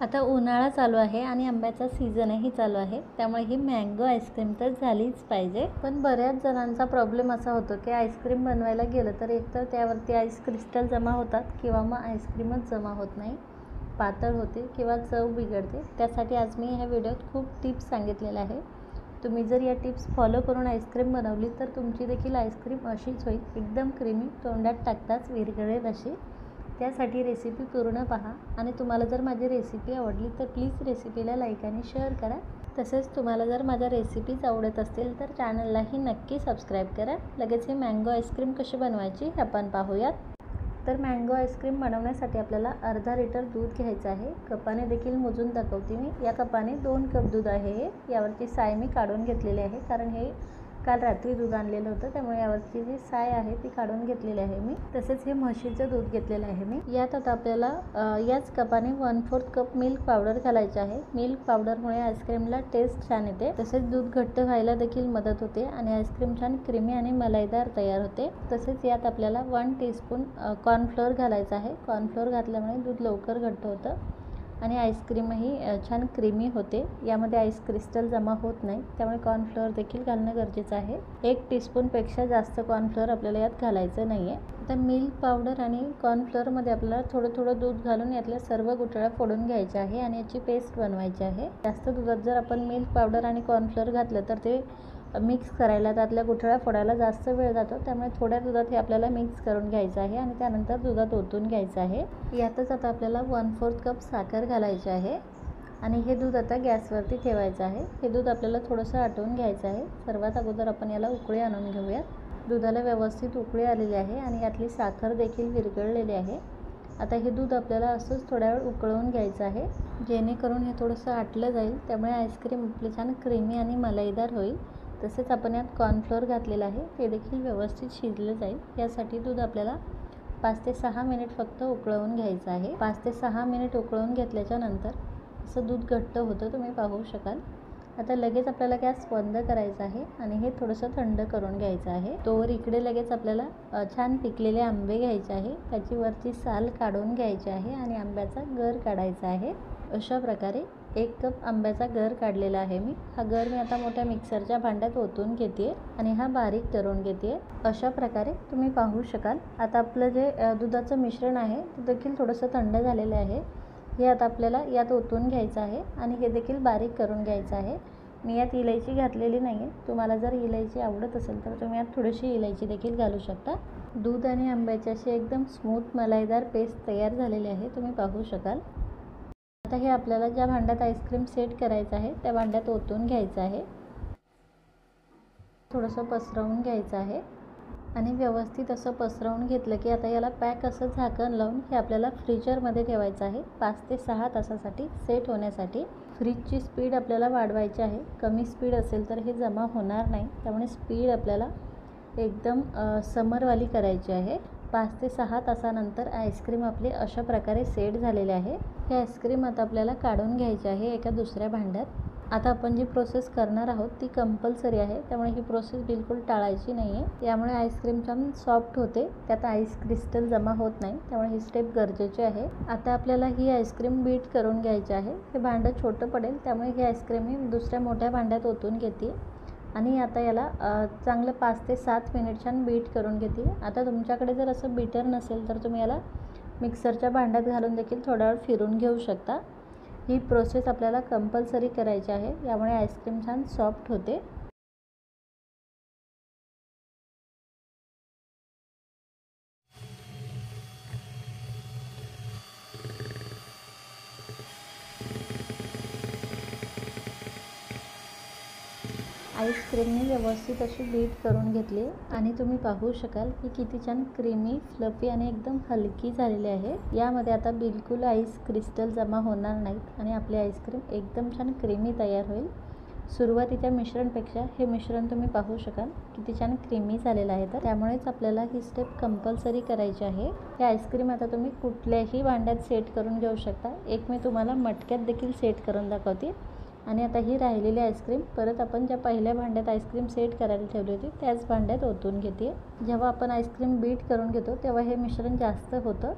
आता उन्हाळा चालू आहे आणि आंब्याचा सीझनही चालू आहे, त्यामुळे ही मँगो आईस्क्रीम तर झालीच पाहिजे. पण बऱ्याच जणांचा प्रॉब्लेम असा होतो की आईस्क्रीम बनवायला गेलं तर एकतर त्यावरती आईस क्रिस्टल जमा होतात किंवा मग आईस्क्रीमच जमा होत नाही, पातळ होते किंवा चव बिघडते. त्यासाठी आज मी ह्या व्हिडिओत खूप टिप्स सांगितलेल्या आहे. तुम्ही जर या टिप्स फॉलो करून आईस्क्रीम बनवली तर तुमची देखील आईस्क्रीम अशीच होईल, एकदम क्रीमी, तोंडात टाकताच विरघळेल अशी. त्यासाठी रेसिपी पूर्ण पहा आणि तुम्हाला जर माझी रेसिपी आवडली तर प्लीज रेसिपीला लाईक आणि शेअर करा. तसेच तुम्हाला जर माझ्या रेसिपीज आवडत असतील तर चॅनललाही नक्की सबस्क्राईब करा. लगेच ही मँगो आईस्क्रीम कशी बनवायची हे आपण पाहूयात. तर मँगो आईस्क्रीम बनवण्यासाठी आपल्याला अर्धा लिटर दूध घ्यायचं आहे. कपाने देखील मोजून दाखवते मी. या कपाने 2 कप दूध आहे. यावरची साय मी काढून घेतलेली आहे, कारण हे काल रात्री दूध आणलेलं होतं, त्यामुळे यावरची जी साय आहे ती काढून घेतलेली आहे मी. तसेच हे म्हशीचं दूध घेतलेलं आहे मी. यात आता आपल्याला याच कपाने 1/4 कप मिल्क पावडर घालायचे आहे. मिल्क पावडरमुळे आईस्क्रीमला टेस्ट छान येते. तसेच दूध घट्ट व्हायला देखील मदत होते आणि आईस्क्रीम छान क्रीमी आणि मलाईदार तयार होते. तसेच यात आपल्याला 1 टीस्पून कॉर्नफ्लोअर घालायचं आहे. कॉर्नफ्लोअर घातल्यामुळे दूध लवकर घट्ट होतं आणि आईस्क्रीमही छान क्रीमी होते. यामध्ये आईस क्रिस्टल जमा होत नाही, त्यामुळे कॉर्नफ्लोअर देखील घालणं गरजेचं आहे. 1 टीस्पूनपेक्षा जास्त कॉर्नफ्लोअर आपल्याला यात घालायचं नाही आहे. आता मिल्क पावडर आणि कॉर्नफ्लोअरमध्ये आपल्याला थोडं थोडं दूध घालून यातल्या सर्व गुठळ्या फोडून घ्यायच्या आहे आणि याची पेस्ट बनवायची आहे. जास्त दुधात जर आपण मिल्क पावडर आणि कॉर्नफ्लोअर घातलं तर ते मिक्स करायला, त्यातल्या गुठळ्या फोडायला जास्त वेळ जातो. त्यामुळे थोड्या दुधात हे आपल्याला मिक्स करून घ्यायचं आहे आणि त्यानंतर दुधात ओतून घ्यायचं आहे. यातच आता आपल्याला 1/4 कप साखर घालायची आहे आणि हे दूध आता गॅसवरती ठेवायचं आहे. हे दूध आपल्याला थोडंसं आटवून घ्यायचं आहे. सर्वात अगोदर आपण याला उकळी आणून घेऊयात. दुधाला व्यवस्थित उकळी आलेली आहे आणि यातली साखर देखील विरघळलेली आहे. आता हे दूध आपल्याला असंच थोड्या वेळ उकळवून घ्यायचं आहे, जेणेकरून हे थोडंसं आटलं जाईल. त्यामुळे आईस्क्रीम आपली छान क्रीमी आणि मलाईदार होईल. तसेच आपण यात कॉर्नफ्लोअर घातलेलं आहे, ते देखील व्यवस्थित शिजलं जाईल. यासाठी दूध आपल्याला 5 ते 6 मिनिट फक्त उकळवून घ्यायचं आहे. 5 ते 6 मिनिट उकळवून घेतल्याच्या नंतर असं दूध घट्ट होतं, तुम्ही पाहू शकाल. आता लगेच आपल्याला गॅस बंद करायचा आहे आणि हे थोडंसं थंड करून घ्यायचं आहे. तोवर इकडे लगेच आपल्याला छान पिकलेले आंबे घ्यायचे आहे. त्याची वरची साल काढून घ्यायची आहे आणि आंब्याचा गर काढायचा आहे. अशा प्रकारे 1 कप आंब्याचा गर काढलेला आहे मी. हा गर मी आता मोठ्या मिक्सरच्या भांड्यात ओतून घेते आणि हा बारीक करून घेते. अशा प्रकारे तुम्ही पाहू शकाल. आता आपलं जे दुधाचं मिश्रण आहे ते देखील थोडंसं थंड झालेलं आहे. हे आता आपल्याला यात ओतून घ्यायचं आहे आणि हे देखील बारीक करून घ्यायचं आहे. मी यात इलायची घातलेली नाही आहे. तुम्हाला जर इलायची आवडत असेल तर तुम्ही यात थोडीशी इलायची देखील घालू शकता. दूध आणि आंब्याची अशी एकदम स्मूथ मलाईदार पेस्ट तयार झालेली आहे, तुम्ही पाहू शकाल. आता हे आपल्याला ज्या भांड्यात आईस्क्रीम सेट करायचं आहे त्या भांड्यात ओतून घ्यायचं आहे. थोडंसं पसरवून घ्यायचं आहे आणि व्यवस्थित असं पसरवून घेतलं की आता याला पॅक असं झाकण लावून हे आपल्याला फ्रीजरमध्ये ठेवायचं आहे 5 ते 6 तासासाठी सेट होण्यासाठी. फ्रीजची स्पीड आपल्याला वाढवायची आहे. कमी स्पीड असेल तर हे जमा होणार नाही, त्यामुळे स्पीड आपल्याला एकदम समरवाली करायची आहे. 5 ते 6 तासानंतर आईस्क्रीम आपली अशा प्रकारे सेट झालेले आहे. हे आईस्क्रीम आता आपल्याला काढून घ्यायचे आहे एका दुसऱ्या भांड्यात. आता आपण जी प्रोसेस करणार आहोत ती कंपल्सरी आहे, त्यामुळे ही प्रोसेस बिलकुल टाळायची नाही आहे. यामुळे आईस्क्रीम छान सॉफ्ट होते, त्यात आईस क्रिस्टल जमा होत नाही, त्यामुळे ही स्टेप गरजेची आहे. आता आपल्याला ही आईस्क्रीम बीट करून घ्यायची आहे. हे भांडं छोटं पडेल, त्यामुळे ही आईस्क्रीम मी दुसऱ्या मोठ्या भांड्यात ओतून घेते आणि आता याला चांगलं 5 ते 7 मिनिट छान बीट करून घेते. आता तुमच्याकडे जर असं बीटर नसेल तर तुम्ही याला मिक्सरच्या भांड्यात घालून देखील थोडा वेळ फिरून घेऊ शकता. ही प्रोसेस आपल्याला कंपल्सरी करायची आहे, यामुळे आईस्क्रीम छान सॉफ्ट होते. आईस्क्रीमने व्यवस्थित अशी बीट करून घेतली आणि तुम्ही पाहू शकाल की किती छान क्रीमी, फ्लफी आणि एकदम हलकी झालेली आहे. यामध्ये आता बिलकुल आईस क्रिस्टल जमा होणार नाहीत आणि आपली आईस्क्रीम एकदम छान क्रीमी तयार होईल. सुरुवातीच्या मिश्रणपेक्षा हे मिश्रण तुम्ही पाहू शकाल किती छान क्रीमी झालेलं आहे. तर त्यामुळेच आपल्याला ही स्टेप कंपल्सरी करायची आहे. हे आईस्क्रीम आता तुम्ही कुठल्याही भांड्यात सेट करून घेऊ शकता. एक मी तुम्हाला मटक्यात देखील सेट करून दाखवते आणि आता ही राहिलेली आईस्क्रीम परत आपण ज्या पहिल्या भांड्यात आईस्क्रीम सेट करायला ठेवली होती त्याच भांड्यात ओतून घेते. जेव्हा आपण आईस्क्रीम बीट करून घेतो तेव्हा हे मिश्रण जास्त होतं,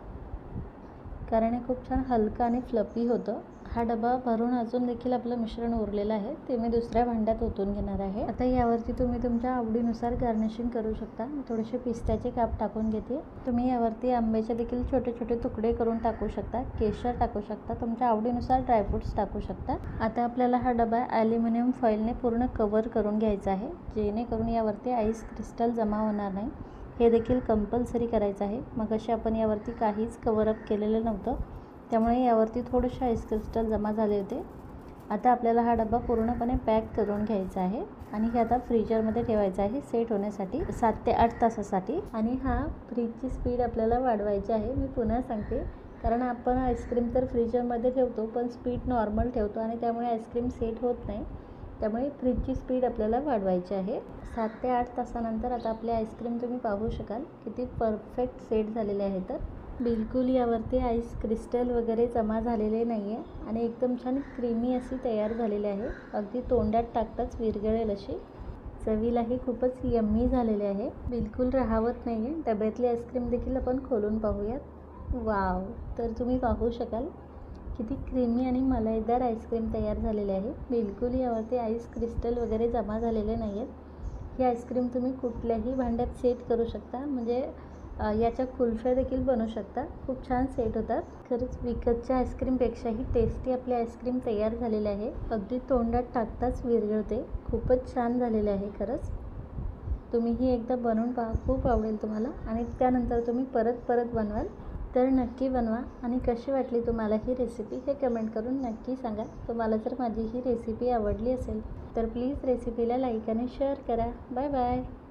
कारण हे खूप छान हलकं आणि फ्लफी होतं. हा डबा भरून अजून देखील आपलं मिश्रण उरलेलं आहे ते मी दुसऱ्या भांड्यात ओतून घेणार आहे. आता यावरती तुम्ही तुमच्या आवडीनुसार गार्निशिंग करू शकता. मी थोडेसे पिस्त्याचे काप टाकून घेते. तुम्ही यावरती आंब्याचे देखील छोटे छोटे तुकडे करून टाकू शकता, केशर टाकू शकता, तुमच्या आवडीनुसार ड्रायफ्रूट्स टाकू शकता. आता आपल्याला हा डबा ॲल्युमिनियम फॉईलने पूर्ण कव्हर करून घ्यायचा आहे, जेणेकरून यावरती आईस क्रिस्टल जमा होणार नाही. हे देखील कंपल्सरी करायचं आहे. मग अशी आपण यावरती काहीच कव्हरअप केलेलं नव्हतं, त्यामुळे यावरती थोडेसे आईस क्रिस्टल जमा झाले होते. आता आपल्याला हा डबा पूर्णपणे पॅक करून घ्यायचा आहे आणि हे आता फ्रीजरमध्ये ठेवायचं आहे सेट होण्यासाठी 7 ते 8 तासासाठी. आणि हा फ्रीजची स्पीड आपल्याला वाढवायची आहे. मी पुन्हा सांगते, कारण आपण आईस्क्रीम तर फ्रीजरमध्ये ठेवतो पण स्पीड नॉर्मल ठेवतो आणि त्यामुळे आईस्क्रीम सेट होत नाही. त्यामुळे फ्रीजची स्पीड आपल्याला वाढवायची आहे. 7 ते 8 तासानंतर आता आपले आईस्क्रीम तुम्ही पाहू शकाल किती परफेक्ट सेट झालेले आहे. तर बिलकुल यावरती आईस क्रिस्टल वगैरे जमा झालेले नाही आहे आणि एकदम छान क्रीमी अशी तयार झालेली आहे. अगदी तोंडात टाकताच विरघळेल अशी. चवीलाही खूपच यम्मी झालेले आहे, बिलकुल राहवत नाही आहे. डब्यातली आईस्क्रीम देखील आपण खोलून पाहूयात. वाव! तर तुम्ही पाहू शकाल किती क्रीमी आणि मलाईदार आईस्क्रीम तयार झालेले आहे. बिलकुल यावरती आईस क्रिस्टल वगैरे जमा झालेले नाही आहेत. ही आईस्क्रीम तुम्ही कुठल्याही भांड्यात सेट करू शकता, म्हणजे याच्या कुल्फ्या देखील बनवू शकता. खूप छान सेट होतात. खरंच विकतच्या आईस्क्रीमपेक्षाही टेस्टी आपली आईस्क्रीम तयार झालेली आहे. अगदी तोंडात टाकताच विरघळते. खूपच छान झालेले आहे खरंच. तुम्हीही एकदा बनवून पहा, खूप आवडेल तुम्हाला आणि त्यानंतर तुम्ही परत परत बनवाल. तर नक्की बनवा आणि कशी वाटली तुम्हाला ही रेसिपी हे कमेंट करून नक्की सांगा. तुम्हाला जर माझी ही रेसिपी आवडली असेल तर प्लीज रेसिपीला लाईक आणि शेअर करा. Bye bye.